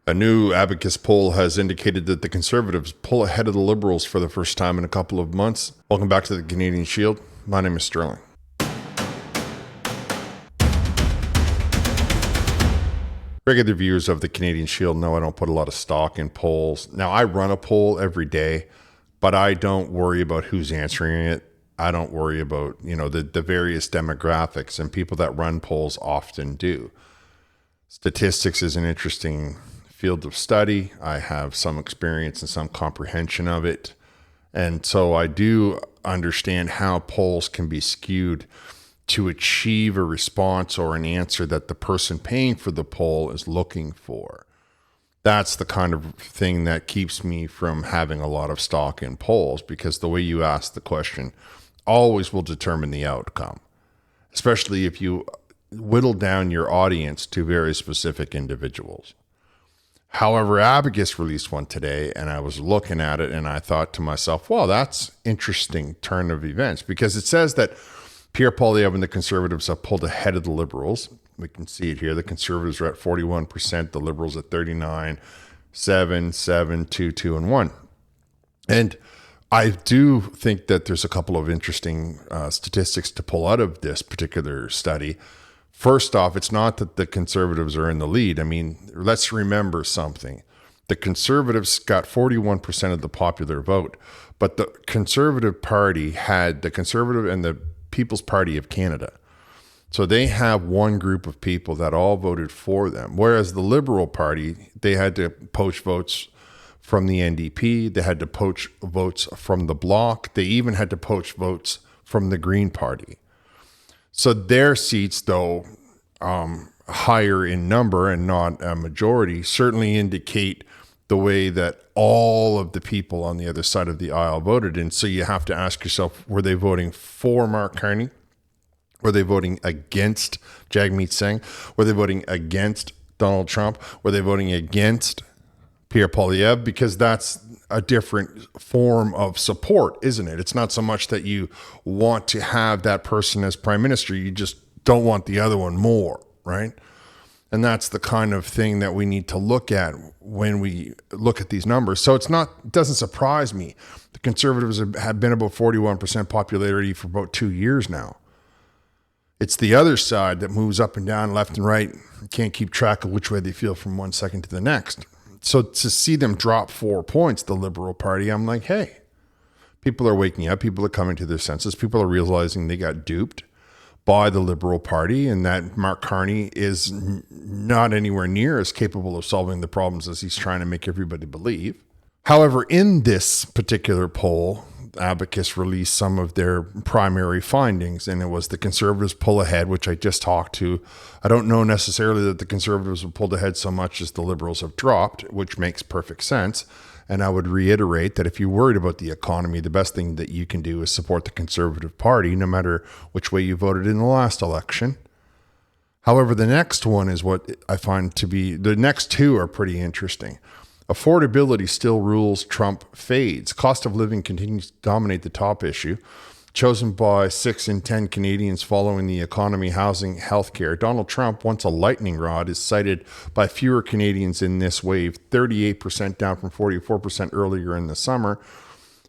A new Abacus poll has indicated that the Conservatives pull ahead of the Liberals for the first time in a couple of months. Welcome back to the Canadian Shield. My name is Sterling. Regular viewers of the Canadian Shield know I don't put a lot of stock in polls. Now, I run a poll every day, but I don't worry about who's answering it. I don't worry about, the various demographics, and people that run polls often do. Statistics is an interesting field of study. I have some experience and some comprehension of it. And so I do understand how polls can be skewed to achieve a response or an answer that the person paying for the poll is looking for. That's the kind of thing that keeps me from having a lot of stock in polls, because the way you ask the question always will determine the outcome, especially if you whittle down your audience to very specific individuals. However, Abacus released one today, and I was looking at it and I thought to myself, well, that's interesting turn of events, because it says that Pierre Poilievre and the Conservatives have pulled ahead of the Liberals. We can see it here. The Conservatives are at 41%, the Liberals at 39, 7, 7, 2, 2, and 1. And I do think that there's a couple of interesting statistics to pull out of this particular study. First off, it's not that the Conservatives are in the lead. I mean, let's remember something. The Conservatives got 41% of the popular vote, but the Conservative Party had the Conservative and the People's Party of Canada. So they have one group of people that all voted for them. Whereas the Liberal Party, they had to poach votes from the NDP. They had to poach votes from the Bloc. They even had to poach votes from the Green Party. So their seats, though higher in number and not a majority, certainly indicate the way that all of the people on the other side of the aisle voted. And so you have to ask yourself, were they voting for Mark Carney? Were they voting against Jagmeet Singh? Were they voting against Donald Trump? Were they voting against Pierre Poilievre? Because that's a different form of support, isn't it? It's not so much that you want to have that person as prime minister. You just don't want the other one more, right? And that's the kind of thing that we need to look at when we look at these numbers. So it doesn't surprise me. The Conservatives have been about 41% popularity for about 2 years now. It's the other side that moves up and down, left and right, can't keep track of which way they feel from one second to the next. So to see them drop 4 points, the Liberal Party, I'm like, hey, people are waking up. People are coming to their senses. People are realizing they got duped by the Liberal Party, and that Mark Carney is not anywhere near as capable of solving the problems as he's trying to make everybody believe. However, in this particular poll, Abacus released some of their primary findings, and it was the Conservatives pull ahead, which I just talked to. I don't know necessarily that the Conservatives have pulled ahead so much as the Liberals have dropped, which makes perfect sense. And I would reiterate that if you're worried about the economy, the best thing that you can do is support the Conservative Party, no matter which way you voted in the last election. However, the next one is what I find to be, the next two are pretty interesting. Affordability still rules, Trump fades. Cost of living continues to dominate the top issue. Chosen by 6 in 10 Canadians following the economy, housing, healthcare. Donald Trump, once a lightning rod, is cited by fewer Canadians in this wave, 38% down from 44% earlier in the summer.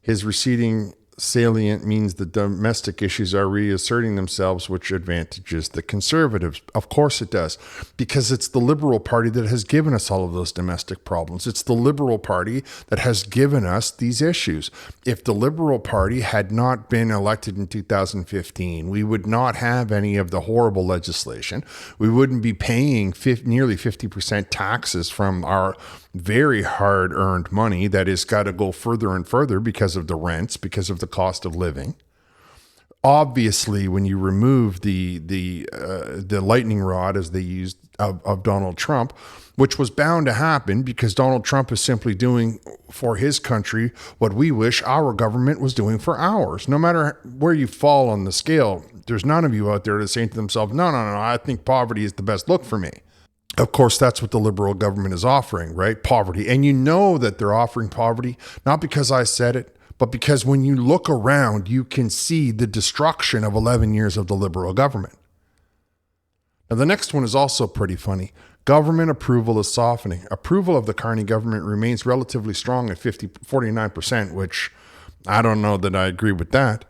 His receding salient means the domestic issues are reasserting themselves, which advantages the Conservatives. Of course it does, because it's the Liberal Party that has given us all of those domestic problems. It's the Liberal Party that has given us these issues. If the Liberal Party had not been elected in 2015, we would not have any of the horrible legislation. We wouldn't be paying nearly 50% taxes from our very hard-earned money that has got to go further and further because of the rents, because of the cost of living. Obviously, when you remove the lightning rod, as they used, of Donald Trump, which was bound to happen because Donald Trump is simply doing for his country what we wish our government was doing for ours. No matter where you fall on the scale, there's none of you out there that saying to themselves, no, I think poverty is the best look for me. Of course, that's what the Liberal government is offering, right? Poverty. And you know that they're offering poverty, not because I said it, but because when you look around, you can see the destruction of 11 years of the Liberal government. Now, the next one is also pretty funny. Government approval is softening. Approval of the Carney government remains relatively strong at 49%, which I don't know that I agree with that.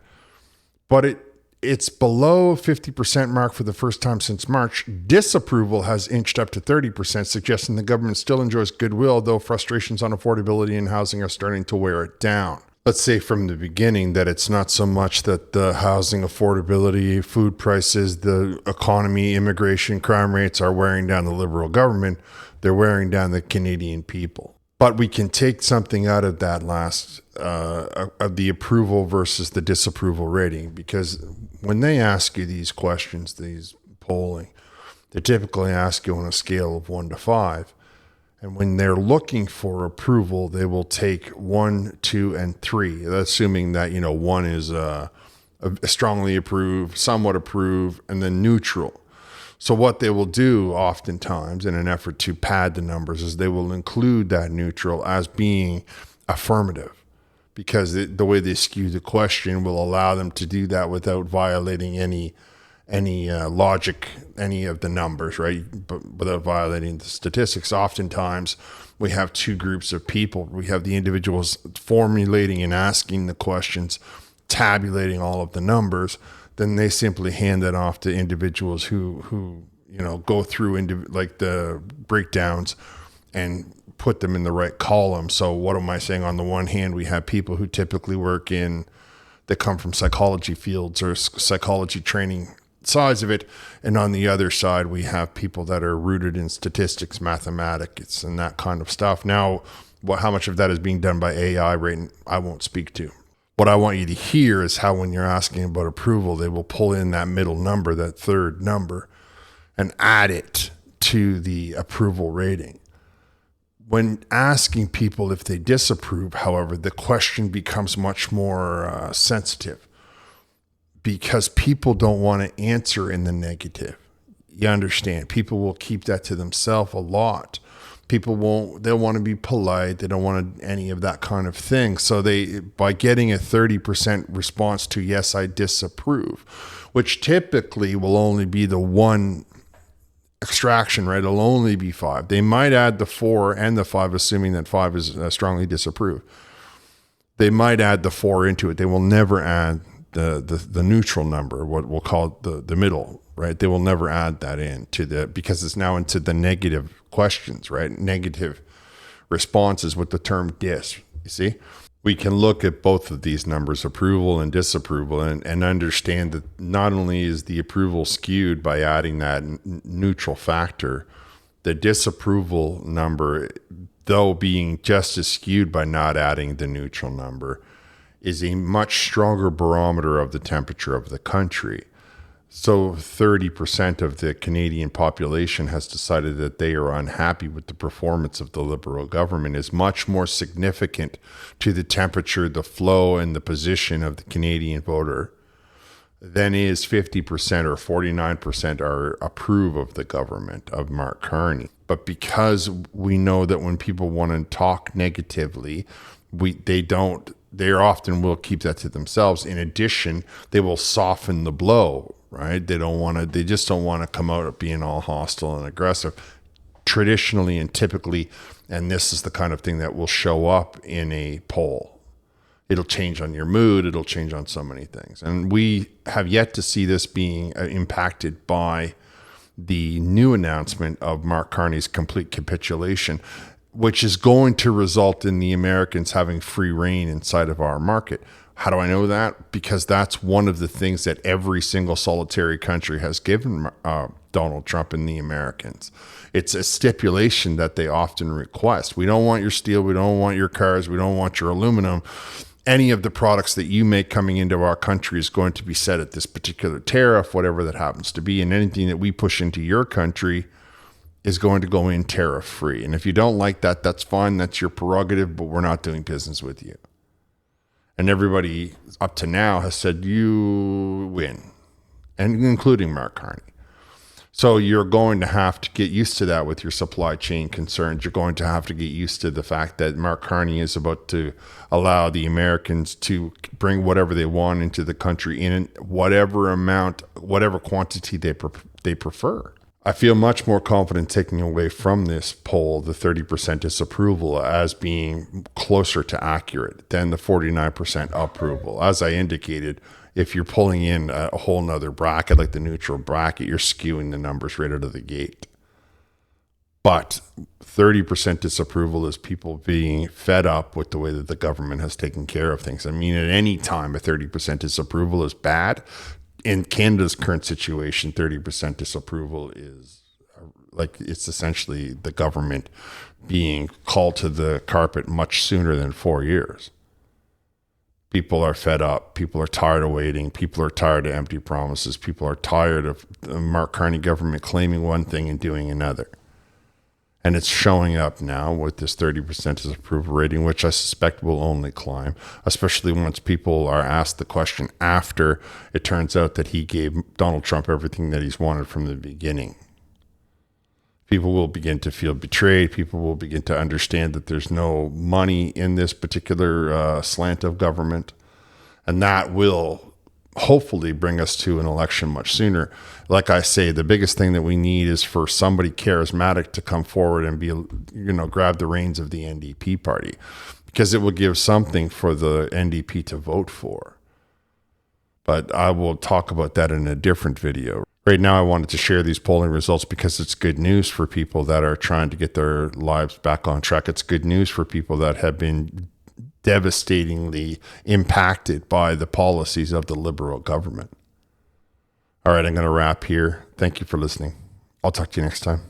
But it's below 50% mark for the first time since March. Disapproval has inched up to 30%, suggesting the government still enjoys goodwill, though frustrations on affordability and housing are starting to wear it down. Let's say from the beginning that it's not so much that the housing affordability, food prices, the economy, immigration, crime rates are wearing down the Liberal government. They're wearing down the Canadian people. But we can take something out of that last, of the approval versus the disapproval rating, because when they ask you these questions, these polling, they typically ask you on a scale of 1 to 5. And when they're looking for approval, they will take 1, 2, and 3, assuming that, 1 is strongly approved, somewhat approved, and then neutral. So what they will do oftentimes in an effort to pad the numbers is they will include that neutral as being affirmative, because the way they skew the question will allow them to do that without violating any logic, any of the numbers, right? But without violating the statistics. Oftentimes we have two groups of people. We have the individuals formulating and asking the questions, tabulating all of the numbers. Then they simply hand that off to individuals who go through like the breakdowns and put them in the right column. So what am I saying? On the one hand, we have people who typically work that come from psychology fields or psychology training sides of it. And on the other side, we have people that are rooted in statistics, mathematics, and that kind of stuff. Now, how much of that is being done by AI, right? I won't speak to. What I want you to hear is how when you're asking about approval, they will pull in that middle number, that third number, and add it to the approval rating. When asking people if they disapprove, however, the question becomes much more sensitive, because people don't want to answer in the negative. You understand? People will keep that to themselves a lot. They'll want to be polite. They don't want any of that kind of thing. So by getting a 30% response to yes, I disapprove, which typically will only be the one extraction, right? It'll only be 5. They might add the 4 and the 5, assuming that 5 is strongly disapproved. They might add the 4 into it. They will never add the neutral number, what we'll call the middle, right? They will never add that in because it's now into the negative questions, right? Negative responses with the term dis, you see? We can look at both of these numbers, approval and disapproval, and understand that not only is the approval skewed by adding that neutral factor, the disapproval number, though being just as skewed by not adding the neutral number, is a much stronger barometer of the temperature of the country. So 30% of the Canadian population has decided that they are unhappy with the performance of the Liberal government is much more significant to the temperature, the flow, and the position of the Canadian voter than is 50% or 49% are approve of the government of Mark Carney. But because we know that when people want to talk negatively, they often will keep that to themselves. In addition, they will soften the blow, right? They just don't want to come out being all hostile and aggressive traditionally and typically. And this is the kind of thing that will show up in a poll. It'll change on your mood. It'll change on so many things. And we have yet to see this being impacted by the new announcement of Mark Carney's complete capitulation, which is going to result in the Americans having free reign inside of our market. How do I know that? Because that's one of the things that every single solitary country has given Donald Trump and the Americans. It's a stipulation that they often request. We don't want your steel. We don't want your cars. We don't want your aluminum. Any of the products that you make coming into our country is going to be set at this particular tariff, whatever that happens to be. And anything that we push into your country is going to go in tariff free. And if you don't like that, that's fine. That's your prerogative, but we're not doing business with you. And everybody up to now has said you win, and including Mark Carney. So you're going to have to get used to that with your supply chain concerns. You're going to have to get used to the fact that Mark Carney is about to allow the Americans to bring whatever they want into the country in whatever amount, whatever quantity they prefer. I feel much more confident taking away from this poll the 30% disapproval as being closer to accurate than the 49% approval. As I indicated, if you're pulling in a whole nother bracket like the neutral bracket, you're skewing the numbers right out of the gate. But 30% disapproval is people being fed up with the way that the government has taken care of things. I mean, at any time, a 30% disapproval is bad. In Canada's current situation, 30% disapproval is like, it's essentially the government being called to the carpet much sooner than 4 years. People are fed up. People are tired of waiting. People are tired of empty promises. People are tired of the Mark Carney government claiming one thing and doing another. And it's showing up now with this 30% disapproval rating, which I suspect will only climb, especially once people are asked the question after it turns out that he gave Donald Trump everything that he's wanted from the beginning. People will begin to feel betrayed. People will begin to understand that there's no money in this particular slant of government. And that will hopefully bring us to an election much sooner. Like I say, the biggest thing that we need is for somebody charismatic to come forward and be, grab the reins of the NDP party, because it will give something for the NDP to vote for. But I will talk about that in a different video. Right now, I wanted to share these polling results because it's good news for people that are trying to get their lives back on track. It's good news for people that have been devastatingly impacted by the policies of the Liberal government. All right, I'm going to wrap here. Thank you for listening. I'll talk to you next time.